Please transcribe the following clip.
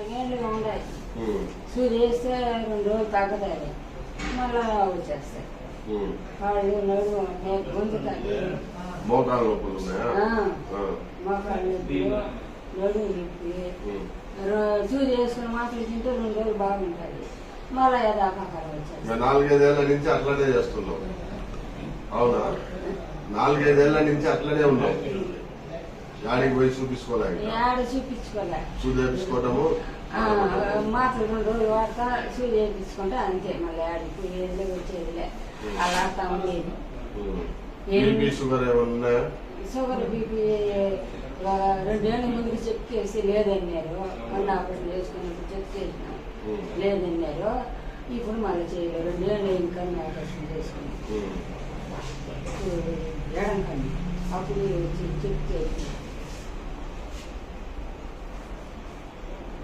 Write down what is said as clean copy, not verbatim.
4 ఏళ్ళుగా ఉన్నాయి. సూది వేస్తే 2 రోజులు తగ్గదాయి, మళ్ళా వచ్చేస్తాయి. వాళ్ళు నడుము గొంతు మోకాలు నొప్పులు మోకాళ్ళు నొప్పి, నడుము నొప్పి. సూది వేసుకుని మాటలు తింటే 2 రోజులు బాగుంటుంది, మళ్ళా యథాపకారం వచ్చేస్తాయి. 4-5 ఏళ్ల నుంచి అట్లనే చేస్తున్నాం. అవునా? 4-5 ఏళ్ల నుంచి అట్లనే ఉన్నాం. యాడికి పోయి చూపించుకోలే, సూది వేపించుకోవటము, మాత్రం 2 రోజులు వాడతా, సూది వేయించుకుంటే అంతే. మళ్ళీ ఆడికి వచ్చేదిలే, అలా ఉండేది. షుగర్ ఏమన్నా? షుగర్ బీపీ 2 ఏళ్ళ ముందుకు చెక్ చేసి లేదన్నారు. మళ్ళీ ఆపరేషన్ చేసుకున్నప్పుడు చెక్ చేసినా లేదన్నారు. ఇప్పుడు మళ్ళీ చేయలేదు. 2 ఏళ్ళు ఇంకా ఆపరేషన్ చేసుకున్నాం ఎడం కన్నా. అప్పుడు చెక్ చేసి